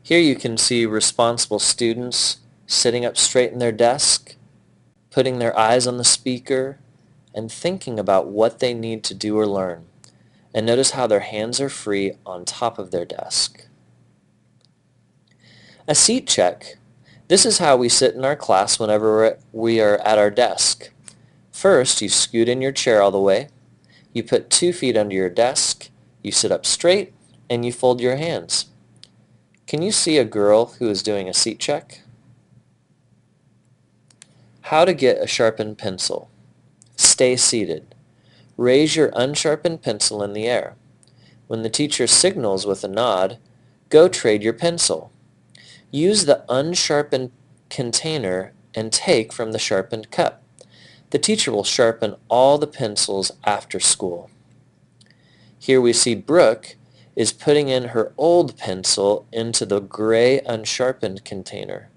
Here you can see responsible students sitting up straight in their desk, putting their eyes on the speaker, and thinking about what they need to do or learn. And notice how their hands are free on top of their desk. A seat check. This is how we sit in our class whenever we are at our desk. First, you scoot in your chair all the way. You put 2 feet under your desk. You sit up straight, and you fold your hands. Can you see a girl who is doing a seat check? How to get a sharpened pencil. Stay seated. Raise your unsharpened pencil in the air. When the teacher signals with a nod, go trade your pencil. Use the unsharpened container and take from the sharpened cup. The teacher will sharpen all the pencils after school. Here we see Brooke is putting in her old pencil into the gray unsharpened container,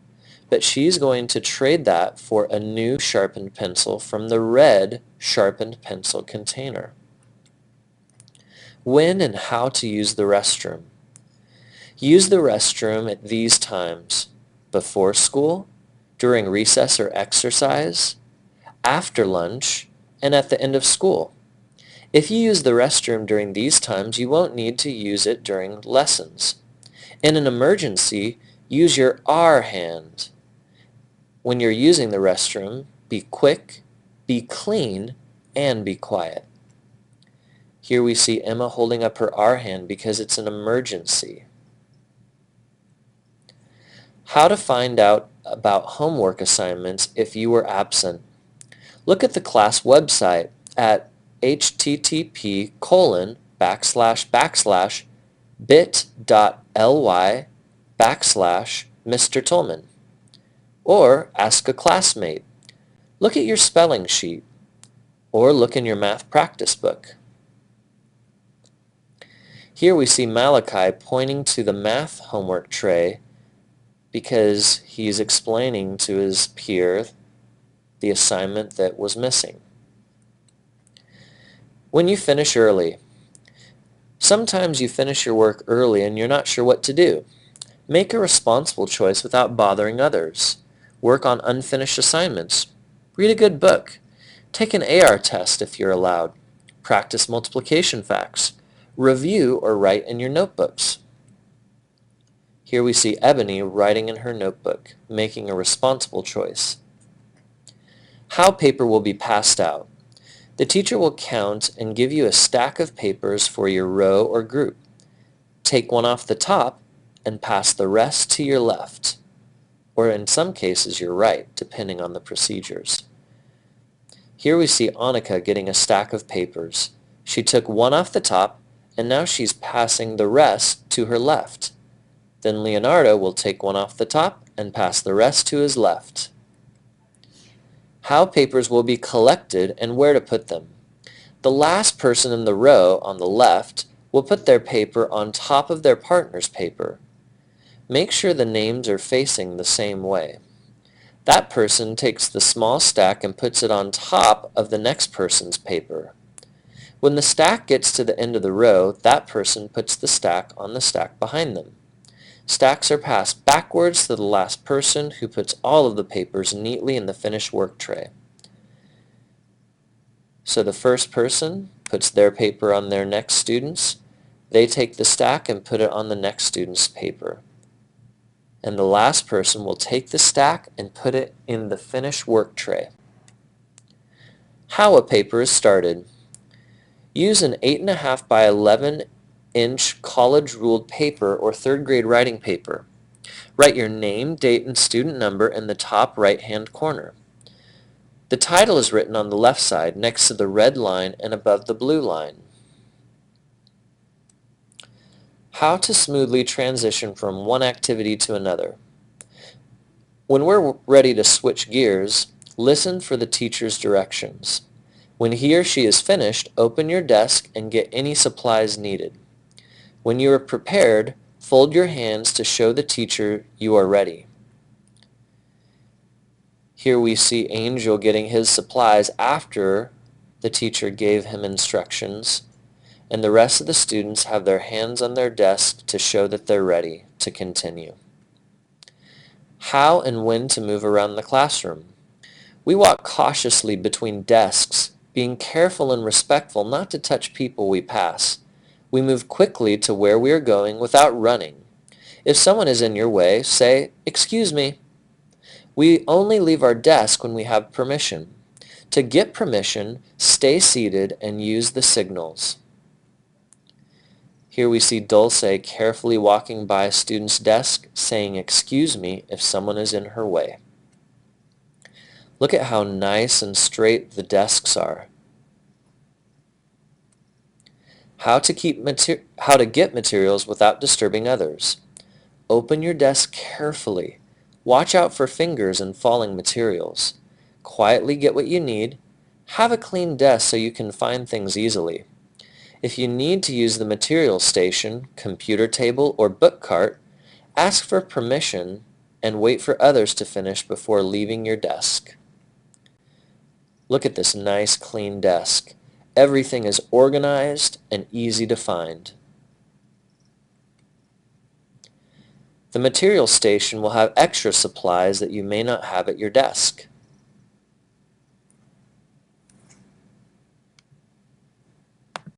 but she's going to trade that for a new sharpened pencil from the red sharpened pencil container. When and how to use the restroom. Use the restroom at these times: before school, during recess or exercise, after lunch, and at the end of school. If you use the restroom during these times, you won't need to use it during lessons. In an emergency, use your R hand. When you're using the restroom, be quick, be clean, and be quiet. Here we see Emma holding up her R hand because it's an emergency. How to find out about homework assignments if you were absent. Look at the class website at http://bit.ly/Mr. Tullmann. Or ask a classmate. Look at your spelling sheet. Or look in your math practice book. Here we see Malachi pointing to the math homework tray because he's explaining to his peer the assignment that was missing. When you finish early. Sometimes you finish your work early and you're not sure what to do. Make a responsible choice without bothering others. Work on unfinished assignments. Read a good book. Take an AR test if you're allowed. Practice multiplication facts. Review or write in your notebooks. Here we see Ebony writing in her notebook, making a responsible choice. How paper will be passed out. The teacher will count and give you a stack of papers for your row or group. Take one off the top and pass the rest to your left, or in some cases your right, depending on the procedures. Here we see Annika getting a stack of papers. She took one off the top, and now she's passing the rest to her left. Then Leonardo will take one off the top and pass the rest to his left. How papers will be collected and where to put them. The last person in the row on the left will put their paper on top of their partner's paper. Make sure the names are facing the same way. That person takes the small stack and puts it on top of the next person's paper. When the stack gets to the end of the row, that person puts the stack on the stack behind them. Stacks are passed backwards to the last person, who puts all of the papers neatly in the finished work tray. So the first person puts their paper on their next student's. They take the stack and put it on the next student's paper. And the last person will take the stack and put it in the finished work tray. How a paper is started. Use an 8.5 by 11-inch college-ruled paper or third grade writing paper. Write your name, date, and student number in the top right-hand corner. The title is written on the left side next to the red line and above the blue line. How to smoothly transition from one activity to another. When we're ready to switch gears, listen for the teacher's directions. When he or she is finished, open your desk and get any supplies needed. When you are prepared, fold your hands to show the teacher you are ready. Here we see Angel getting his supplies after the teacher gave him instructions, and the rest of the students have their hands on their desk to show that they're ready. to continue. How and when to move around the classroom. We walk cautiously between desks, being careful and respectful not to touch people we pass. We move quickly to where we are going without running. If someone is in your way, say, "Excuse me." We only leave our desk when we have permission. To get permission, stay seated and use the signals. Here we see Dulce carefully walking by a student's desk, saying "excuse me" if someone is in her way. Look at how nice and straight the desks are. How to get materials without disturbing others. Open your desk carefully. Watch out for fingers and falling materials. Quietly get what you need. Have a clean desk so you can find things easily. If you need to use the material station, computer table, or book cart, ask for permission and wait for others to finish before leaving your desk. Look at this nice clean desk. Everything is organized and easy to find. The material station will have extra supplies that you may not have at your desk.